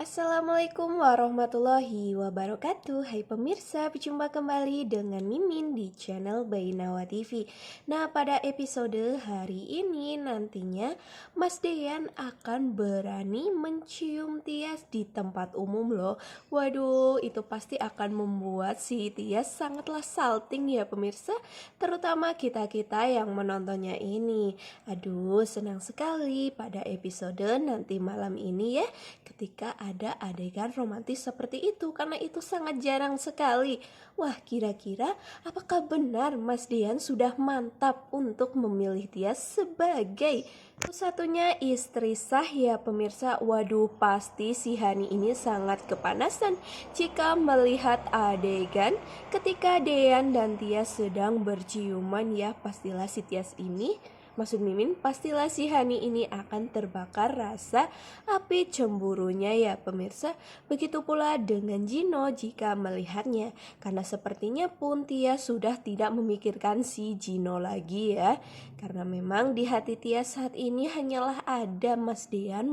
Assalamualaikum warahmatullahi wabarakatuh. Hai pemirsa, berjumpa kembali dengan Mimin di channel Bainawa TV. Nah, pada episode hari ini nantinya Mas Deyan akan berani mencium Tias di tempat umum loh. Waduh, itu pasti akan membuat si Tias sangatlah salting ya pemirsa, terutama kita-kita yang menontonnya ini. Aduh, senang sekali pada episode nanti malam ini ya, ketika ada adegan romantis seperti itu, karena itu sangat jarang sekali. Wah, kira-kira apakah benar Mas Dian sudah mantap untuk memilih Tias sebagai satu-satunya istri sah ya pemirsa? Waduh, pasti si Hani ini sangat kepanasan jika melihat adegan ketika Dean dan Tias sedang berciuman ya. Pastilah si Tias ini, maksud Mimin, pastilah si Hani ini akan terbakar rasa api cemburunya ya pemirsa. Begitu pula dengan Gino jika melihatnya, karena sepertinya pun Tia sudah tidak memikirkan si Gino lagi ya. Karena memang di hati Tia saat ini hanyalah ada Mas Dean,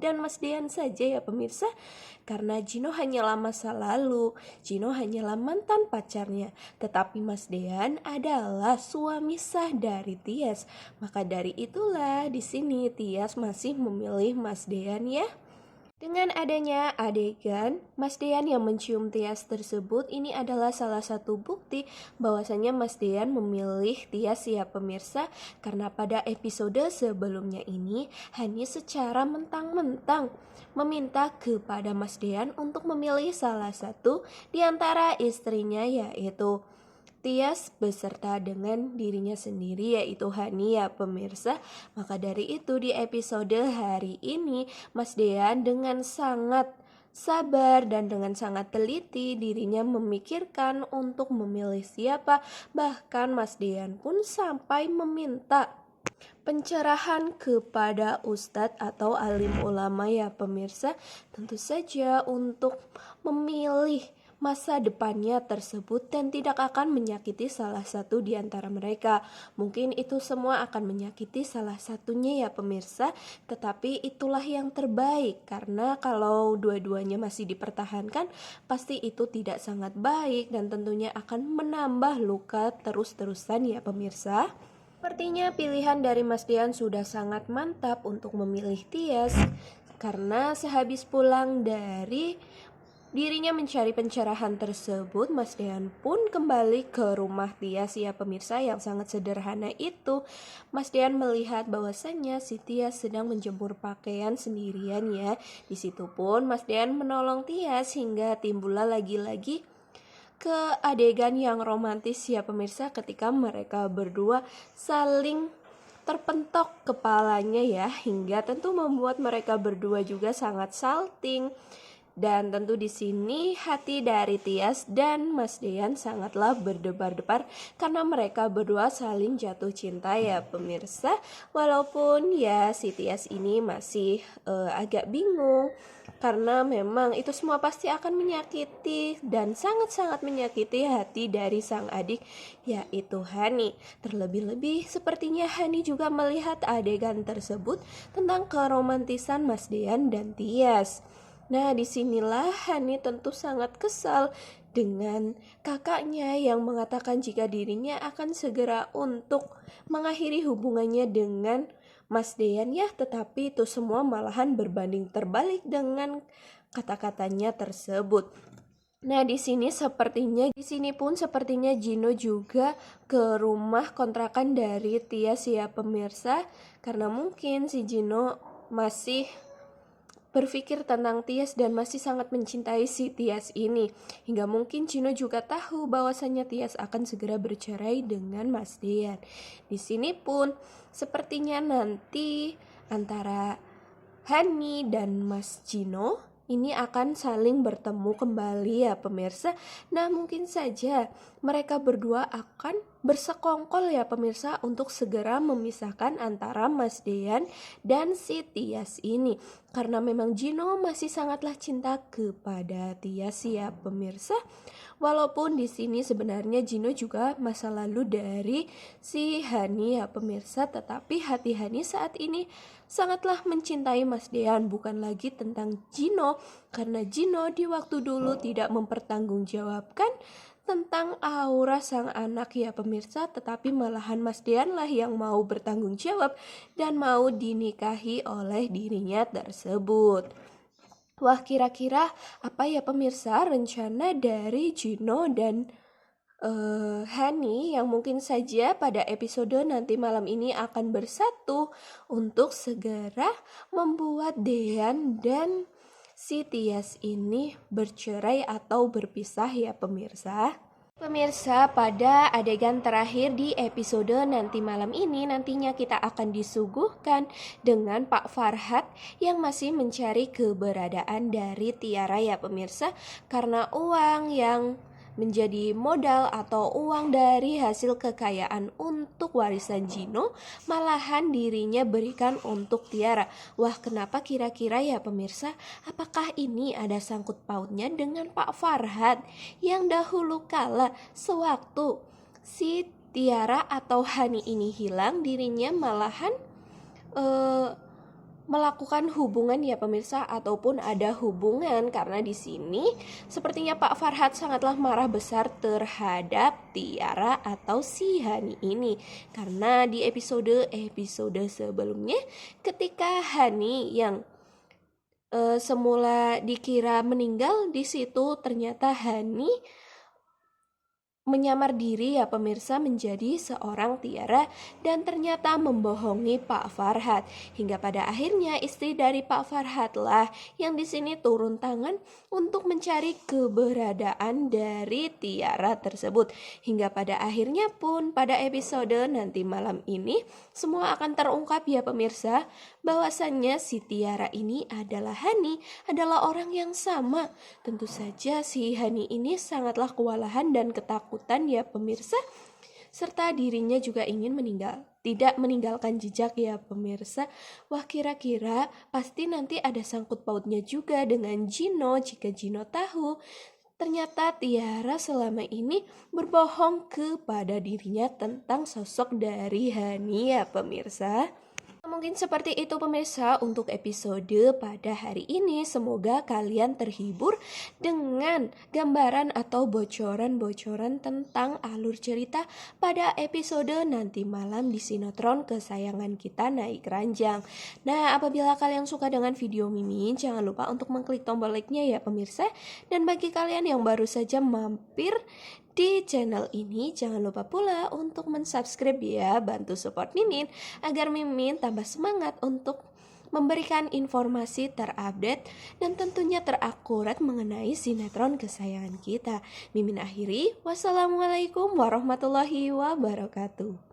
dan Mas Dean saja ya pemirsa. Karena Gino hanyalah masa lalu, Gino hanyalah mantan pacarnya, tetapi Mas Dean adalah suami sah dari Tias. Maka dari itulah di sini Tias masih memilih Mas Dean ya. Dengan adanya adegan Mas Dean yang mencium Tias tersebut, ini adalah salah satu bukti bahwasanya Mas Dean memilih Tias ya pemirsa. Karena pada episode sebelumnya ini Hani secara mentang-mentang meminta kepada Mas Dean untuk memilih salah satu di antara istrinya, yaitu Tias beserta dengan dirinya sendiri, yaitu Hani ya pemirsa. Maka dari itu di episode hari ini Mas Dean dengan sangat sabar dan dengan sangat teliti dirinya memikirkan untuk memilih siapa. Bahkan Mas Dean pun sampai meminta pencerahan kepada ustadz atau alim ulama ya pemirsa, tentu saja untuk memilih masa depannya tersebut dan tidak akan menyakiti salah satu di antara mereka. Mungkin itu semua akan menyakiti salah satunya ya pemirsa, tetapi itulah yang terbaik, karena kalau dua-duanya masih dipertahankan pasti itu tidak sangat baik dan tentunya akan menambah luka terus-terusan ya pemirsa. Sepertinya pilihan dari Mas Dian sudah sangat mantap untuk memilih Tias, karena sehabis pulang dari dirinya mencari pencerahan tersebut, Mas Dean pun kembali ke rumah Tias ya pemirsa yang sangat sederhana itu. Mas Dean melihat bahwasannya si Tias sedang menjemur pakaian sendirian ya. Di situ pun Mas Dean menolong Tias hingga timbullah lagi-lagi ke adegan yang romantis ya pemirsa, ketika mereka berdua saling terpentok kepalanya ya, hingga tentu membuat mereka berdua juga sangat salting. Dan tentu di sini hati dari Tias dan Mas Dean sangatlah berdebar-debar karena mereka berdua saling jatuh cinta ya pemirsa. Walaupun ya si Tias ini masih agak bingung, karena memang itu semua pasti akan menyakiti dan sangat-sangat menyakiti hati dari sang adik, yaitu Hani. Terlebih-lebih sepertinya Hani juga melihat adegan tersebut tentang keromantisan Mas Dean dan Tias. Nah, disinilah Hani tentu sangat kesal dengan kakaknya yang mengatakan jika dirinya akan segera untuk mengakhiri hubungannya dengan Mas Dean ya, tetapi itu semua malahan berbanding terbalik dengan kata-katanya tersebut. Nah, di sini pun sepertinya Gino juga ke rumah kontrakan dari Tias ya pemirsa, karena mungkin si Gino masih berpikir tentang Tias dan masih sangat mencintai si Tias ini, hingga mungkin Gino juga tahu bahwasannya Tias akan segera bercerai dengan Mas Dean. Di sini pun sepertinya nanti antara Hani dan Mas Gino ini akan saling bertemu kembali ya pemirsa. Nah, mungkin saja mereka berdua akan bersekongkol ya pemirsa untuk segera memisahkan antara Mas Dean dan si Tias ini, karena memang Gino masih sangatlah cinta kepada Tias ya pemirsa. Walaupun di sini sebenarnya Gino juga masa lalu dari si Hani ya pemirsa, tetapi hati Hani saat ini sangatlah mencintai Mas Dean, bukan lagi tentang Gino, karena Gino di waktu dulu tidak mempertanggungjawabkan tentang aura sang anak ya pemirsa, tetapi malahan Mas Dean lah yang mau bertanggung jawab dan mau dinikahi oleh dirinya tersebut. Wah, kira-kira apa ya pemirsa rencana dari Gino dan Hani yang mungkin saja pada episode nanti malam ini akan bersatu untuk segera membuat Dean dan si Tias ini bercerai atau berpisah ya pemirsa. Pemirsa, pada adegan terakhir di episode nanti malam ini nantinya kita akan disuguhkan dengan Pak Farhat yang masih mencari keberadaan dari Tiara ya pemirsa, karena uang yang menjadi modal atau uang dari hasil kekayaan untuk warisan Gino malahan dirinya berikan untuk Tiara. Wah, kenapa kira-kira ya pemirsa? Apakah ini ada sangkut pautnya dengan Pak Farhat yang dahulu kala sewaktu si Tiara atau Hani ini hilang, dirinya malahan melakukan hubungan ya pemirsa, ataupun ada hubungan, karena di sini sepertinya Pak Farhat sangatlah marah besar terhadap Tiara atau si Hani ini, karena di episode sebelumnya ketika Hani yang semula dikira meninggal, di situ ternyata Hani menyamar diri ya pemirsa menjadi seorang Tiara dan ternyata membohongi Pak Farhat, hingga pada akhirnya istri dari Pak Farhat lah yang di sini turun tangan untuk mencari keberadaan dari Tiara tersebut, hingga pada akhirnya pun pada episode nanti malam ini semua akan terungkap ya pemirsa, bahwasannya si Tiara ini adalah Hani, adalah orang yang sama. Tentu saja si Hani ini sangatlah kewalahan dan ketakutan ya pemirsa, serta dirinya juga ingin tidak meninggalkan jejak ya pemirsa. Wah, kira-kira pasti nanti ada sangkut pautnya juga dengan Gino. Jika Gino tahu ternyata Tiara selama ini berbohong kepada dirinya tentang sosok dari Hani ya pemirsa. Mungkin seperti itu pemirsa untuk episode pada hari ini. Semoga kalian terhibur dengan gambaran atau bocoran-bocoran tentang alur cerita pada episode nanti malam di sinetron kesayangan kita Naik Ranjang. Nah, apabila kalian suka dengan video Mimin, jangan lupa untuk mengklik tombol like-nya ya pemirsa. Dan bagi kalian yang baru saja mampir di channel ini, jangan lupa pula untuk mensubscribe ya, bantu support Mimin agar Mimin tambah semangat untuk memberikan informasi terupdate dan tentunya terakurat mengenai sinetron kesayangan kita. Mimin akhiri, wassalamualaikum warahmatullahi wabarakatuh.